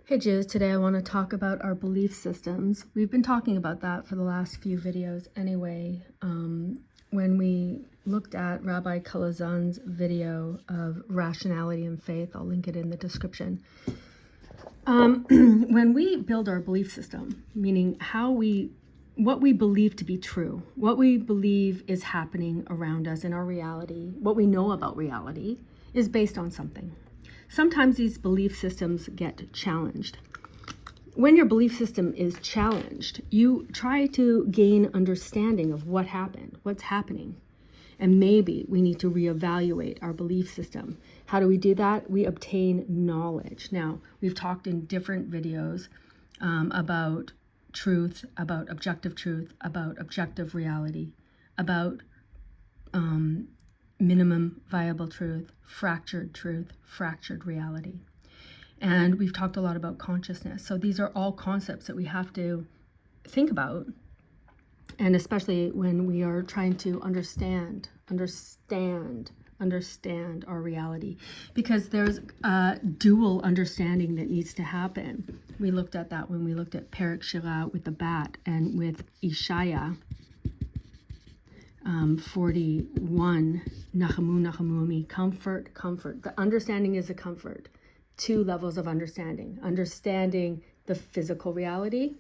Hey Jiz, today I want to talk about our belief systems. We've been talking about that for the last few videos anyway. When we looked at Rabbi Kalazan's video of rationality and faith, I'll link it in the description. When we build our belief system, meaning what we believe to be true, what we believe is happening around us in our reality, what we know about reality is based on something. Sometimes these belief systems get challenged. When your belief system is challenged, you try to gain understanding of what happened, what's happening. And maybe we need to reevaluate our belief system. How do we do that? We obtain knowledge. Now, we've talked in different videos about truth, about objective reality, about minimum viable truth, fractured reality. And we've talked a lot about consciousness. So these are all concepts that we have to think about. And especially when we are trying to understand our reality, because there's a dual understanding that needs to happen. We looked at that when we looked at Perek Shira with the bat and with Ishaya 41, Nachamu, comfort. The understanding is a comfort. Two levels of understanding. Understanding the physical reality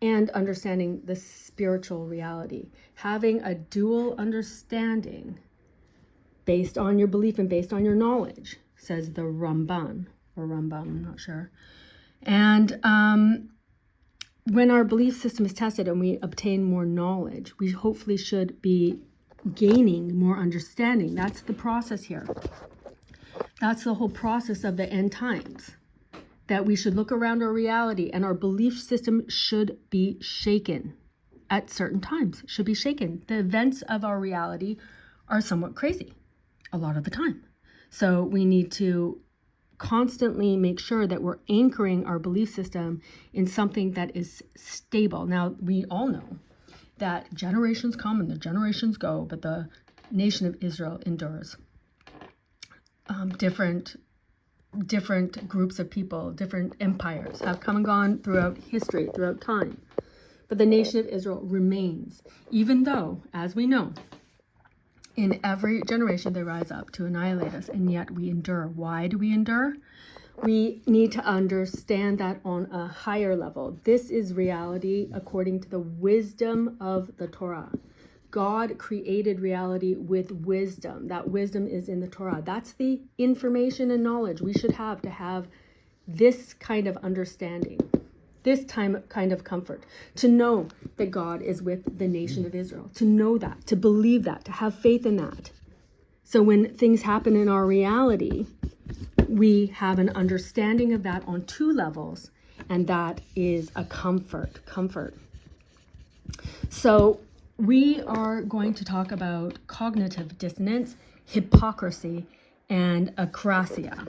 and understanding the spiritual reality. Having a dual understanding based on your belief and based on your knowledge, says the Ramban, I'm not sure. And when our belief system is tested and we obtain more knowledge, we hopefully should be gaining more understanding. That's the process here. That's the whole process of the end times. That we should look around our reality and our belief system should be shaken at certain times. It should be shaken. The events of our reality are somewhat crazy a lot of the time. So we need to constantly make sure that we're anchoring our belief system in something that is stable. Now, we all know that generations come and the generations go, but the nation of Israel endures. Different groups of people, different empires have come and gone throughout history, throughout time. But the nation of Israel remains, even though, as we know, in every generation they rise up to annihilate us, and yet we endure. Why do we endure? We need to understand that on a higher level. This is reality according to the wisdom of the Torah. God created reality with wisdom. That wisdom is in the Torah. That's the information and knowledge we should have to have this kind of understanding, this kind of comfort, to know that God is with the nation of Israel, to know that, to believe that, to have faith in that. So when things happen in our reality, we have an understanding of that on two levels, and that is a comfort. So we are going to talk about cognitive dissonance, hypocrisy, and akrasia.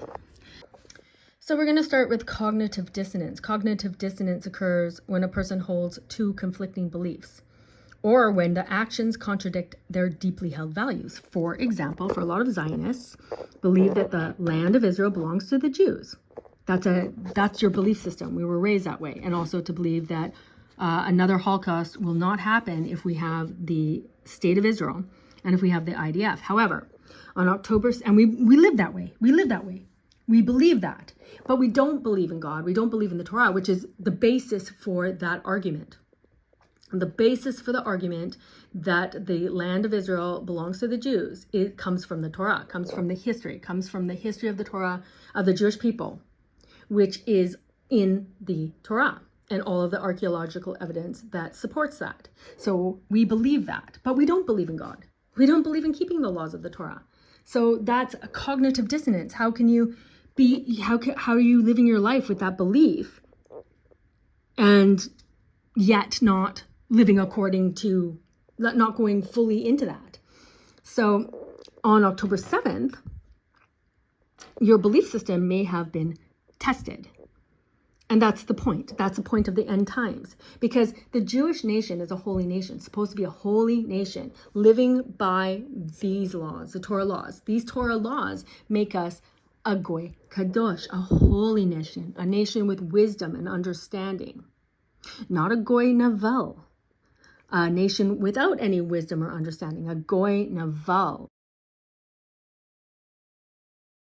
So we're going to start with cognitive dissonance. Cognitive dissonance occurs when a person holds two conflicting beliefs, or when the actions contradict their deeply held values. For example, for a lot of Zionists, believe that the land of Israel belongs to the Jews. That's your belief system. We were raised that way. And also to believe that another Holocaust will not happen if we have the state of Israel and if we have the IDF. However, on October, and we live that way. We believe that, but we don't believe in God. We don't believe in the Torah, which is the basis for that argument. The basis for the argument that the land of Israel belongs to the Jews, it comes from the Torah, comes from the history of the Torah, of the Jewish people, which is in the Torah and all of the archaeological evidence that supports that. So we believe that, but we don't believe in God. We don't believe in keeping the laws of the Torah. So that's a cognitive dissonance. How are you living your life with that belief and yet not living not going fully into that? So on October 7th, your belief system may have been tested. And that's the point. That's the point of the end times. Because the Jewish nation is a holy nation, supposed to be a holy nation, living by these laws, the Torah laws. These Torah laws make us a goy kadosh, a holy nation, a nation with wisdom and understanding. Not a goy navel, a nation without any wisdom or understanding, a goy navel,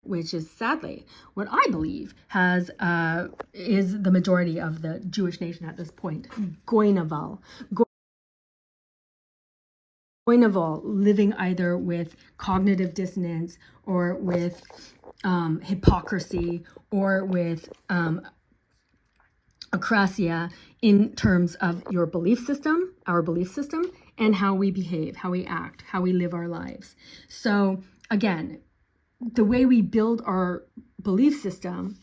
which is sadly what I believe is the majority of the Jewish nation at this point. Goy navel. Goy navel, living either with cognitive dissonance or with hypocrisy or with akrasia in terms of your belief system, our belief system, and how we behave, how we act, how we live our lives. So again, the way we build our belief system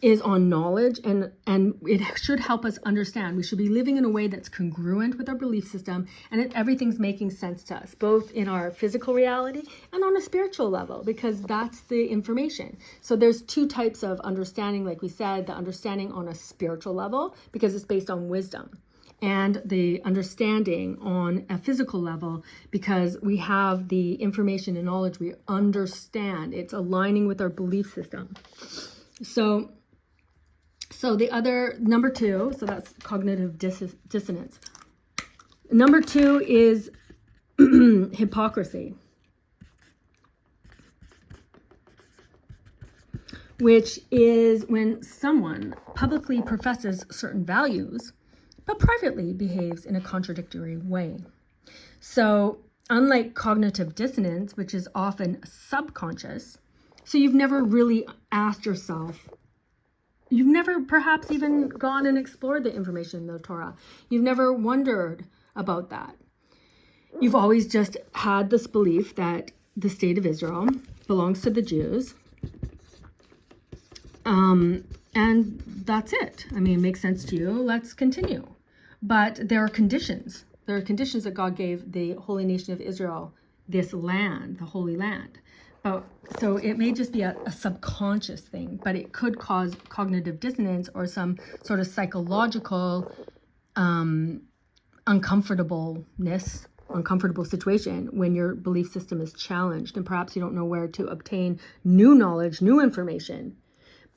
is on knowledge, and it should help us understand. We should be living in a way that's congruent with our belief system, and everything's making sense to us, both in our physical reality and on a spiritual level, because that's the information. So there's two types of understanding, like we said, the understanding on a spiritual level, because it's based on wisdom, and the understanding on a physical level, because we have the information and knowledge, we understand, it's aligning with our belief system. So the other, number two, so that's cognitive dissonance. Number two is hypocrisy, which is when someone publicly professes certain values, but privately behaves in a contradictory way. So unlike cognitive dissonance, which is often subconscious, so you've never really asked yourself, you've never perhaps even gone and explored the information in the Torah. You've never wondered about that. You've always just had this belief that the state of Israel belongs to the Jews. And that's it. I mean, it makes sense to you. Let's continue. But there are conditions. There are conditions that God gave the holy nation of Israel, this land, the Holy Land. So it may just be a subconscious thing, but it could cause cognitive dissonance or some sort of psychological uncomfortable situation when your belief system is challenged, and perhaps you don't know where to obtain new knowledge, new information.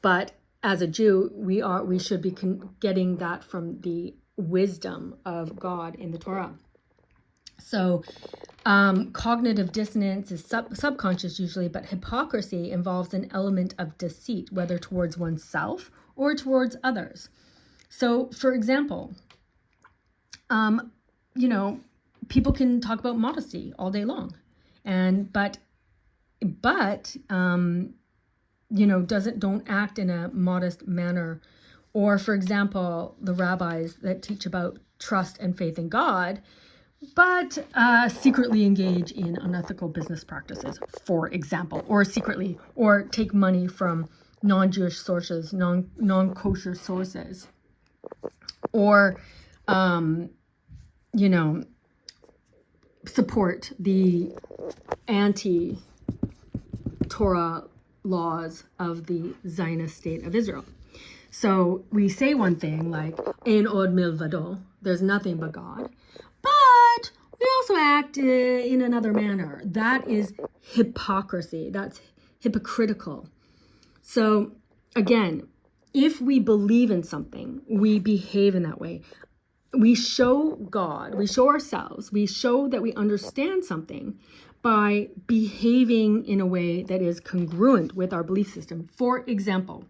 But as a Jew, we should be getting that from the wisdom of God in the Torah. So cognitive dissonance is subconscious usually, but hypocrisy involves an element of deceit, whether towards oneself or towards others. So, for example, people can talk about modesty all day long, but don't act in a modest manner. Or, for example, the rabbis that teach about trust and faith in God, but secretly engage in unethical business practices, for example, or take money from non-Jewish sources, non-kosher sources, or, support the anti-Torah laws of the Zionist state of Israel. So we say one thing like, Ein od milvado, there's nothing but God, but we also act in another manner. That is hypocrisy. That's hypocritical. So again, if we believe in something, we behave in that way. We show God, we show ourselves, we show that we understand something by behaving in a way that is congruent with our belief system. For example,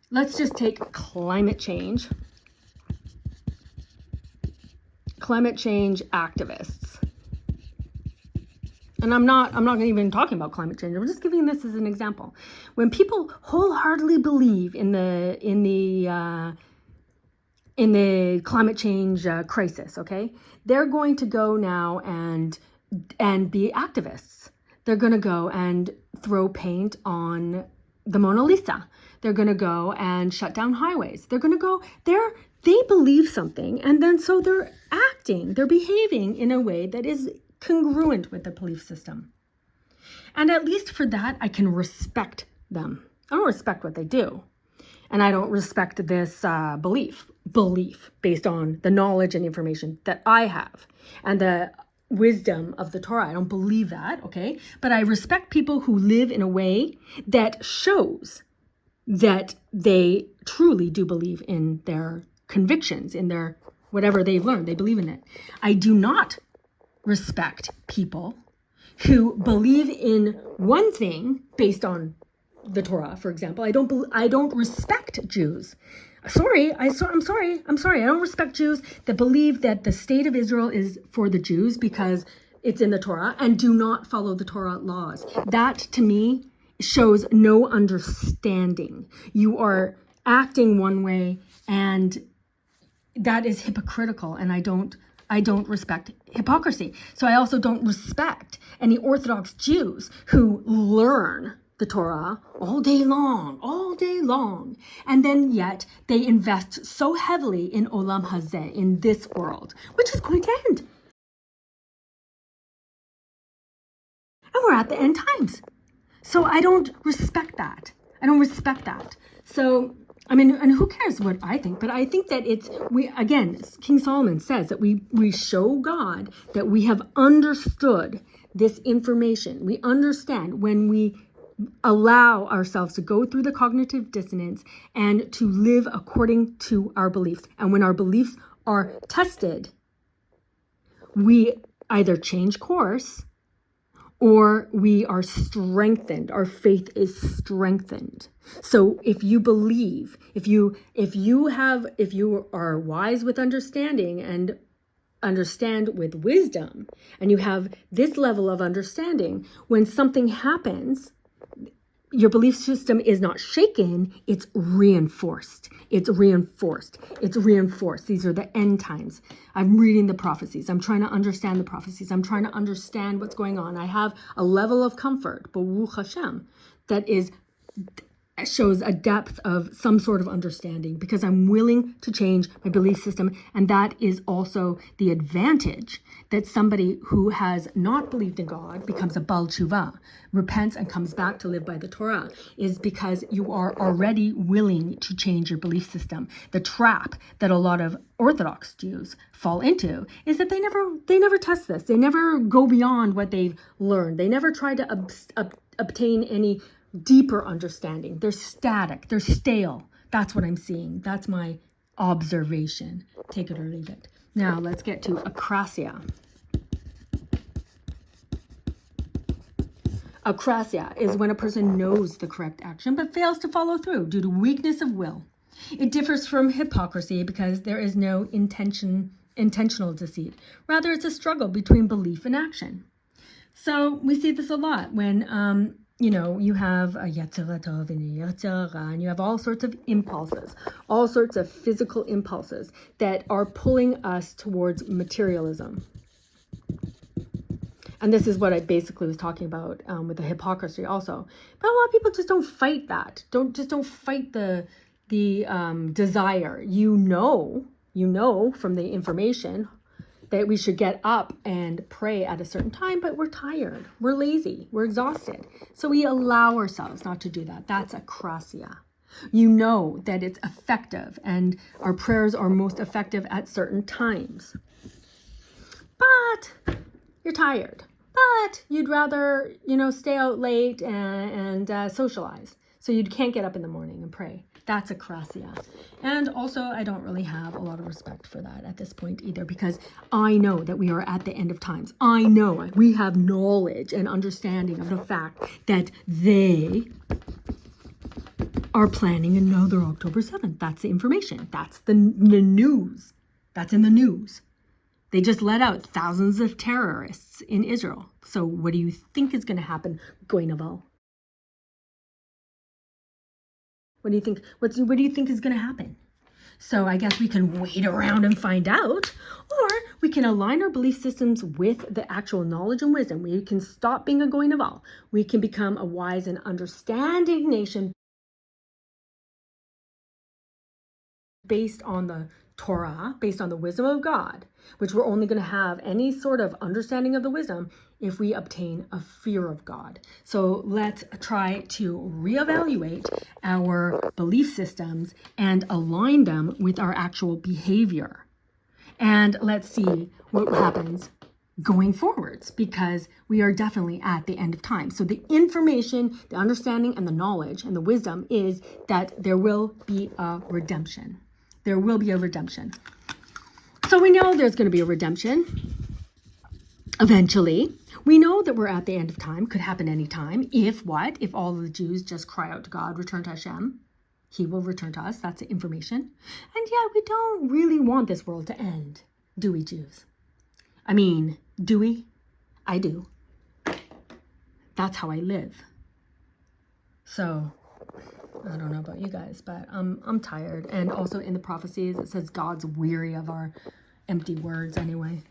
let's just take climate change. Climate change activists. And I'm not even talking about climate change. I'm just giving this as an example. When people wholeheartedly believe in the climate change crisis, okay, they're going to go now and be activists. They're going to go and throw paint on the Mona Lisa. They're going to go and shut down highways. They're going to go there. They believe something, and then so they're acting, they're behaving in a way that is congruent with the belief system. And at least for that, I can respect them. I don't respect what they do. And I don't respect this belief based on the knowledge and information that I have, and the wisdom of the Torah. I don't believe that, okay? But I respect people who live in a way that shows that they truly do believe in their convictions, in their whatever they've learned. They believe in it. I do not respect people who believe in one thing based on the Torah, for example. I don't respect Jews. I'm sorry. I don't respect Jews that believe that the state of Israel is for the Jews because it's in the Torah and do not follow the Torah laws. That, to me, shows no understanding. You are acting one way, and that is hypocritical, and I don't respect hypocrisy. So I also don't respect any Orthodox Jews who learn the Torah all day long, and then yet they invest so heavily in Olam Hazeh, in this world, which is going to end. And we're at the end times. So I don't respect that. So, I mean, and who cares what I think? But I think that King Solomon says that we show God that we have understood this information. We understand when we allow ourselves to go through the cognitive dissonance and to live according to our beliefs. And when our beliefs are tested, we either change course or we are strengthened. Our faith is strengthened. So if you believe, if you are wise with understanding and understand with wisdom, and you have this level of understanding, when something happens, your belief system is not shaken, it's reinforced. These are the end times. I'm reading the prophecies. I'm trying to understand the prophecies. I'm trying to understand what's going on. I have a level of comfort, Baruch Hashem, that shows a depth of some sort of understanding because I'm willing to change my belief system. And that is also the advantage that somebody who has not believed in God becomes a Bal Tshuva, repents and comes back to live by the Torah, is because you are already willing to change your belief system. The trap that a lot of Orthodox Jews fall into is that they never test this. They never go beyond what they've learned. They never try to obtain any deeper understanding. They're static. They're stale. That's what I'm seeing. That's my observation. Take it or leave it. Now let's get to akrasia. Akrasia is when a person knows the correct action but fails to follow through due to weakness of will. It differs from hypocrisy because there is no intentional deceit. Rather, it's a struggle between belief and action. So we see this a lot when you have a Yetzer Tov and a Yetzer Ra, and you have all sorts of impulses, all sorts of physical impulses that are pulling us towards materialism. And this is what I basically was talking about with the hypocrisy also. But a lot of people just don't fight that. Don't fight the desire. You know from the information that we should get up and pray at a certain time, but we're tired, we're lazy, we're exhausted. So we allow ourselves not to do that. That's akrasia. You know that it's effective and our prayers are most effective at certain times. But you're tired. But you'd rather, stay out late and socialize. So you can't get up in the morning and pray. That's akrasia. And also, I don't really have a lot of respect for that at this point either, because I know that we are at the end of times. I know we have knowledge and understanding of the fact that they are planning another October 7th. That's the information. That's the news. That's in the news. They just let out thousands of terrorists in Israel. So what do you think is going to happen, Goinaval? What do you think? What do you think is going to happen? So I guess we can wait around and find out, or we can align our belief systems with the actual knowledge and wisdom. We can stop being a Goinaval. We can become a wise and understanding nation based on the Torah, based on the wisdom of God, which we're only going to have any sort of understanding of the wisdom if we obtain a fear of God. So let's try to reevaluate our belief systems and align them with our actual behavior. And let's see what happens going forwards, because we are definitely at the end of time. So the information, the understanding, and the knowledge and the wisdom is that there will be a redemption. There will be a redemption. So we know there's going to be a redemption eventually. We know that we're at the end of time. Could happen anytime. If what? If all of the Jews just cry out to God, return to Hashem, He will return to us. That's the information. And yet we don't really want this world to end, do we, Jews? I mean, do we? I do. That's how I live. So I don't know about you guys, but I'm tired. And also in the prophecies, it says God's weary of our empty words anyway.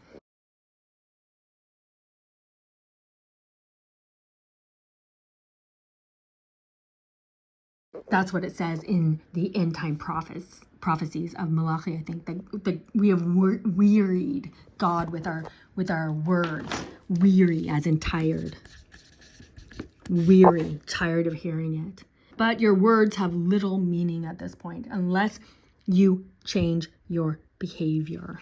That's what it says in the end time prophecies of Malachi. I think that we have wearied God with our words. Weary as in tired. Weary, tired of hearing it. But your words have little meaning at this point unless you change your behavior.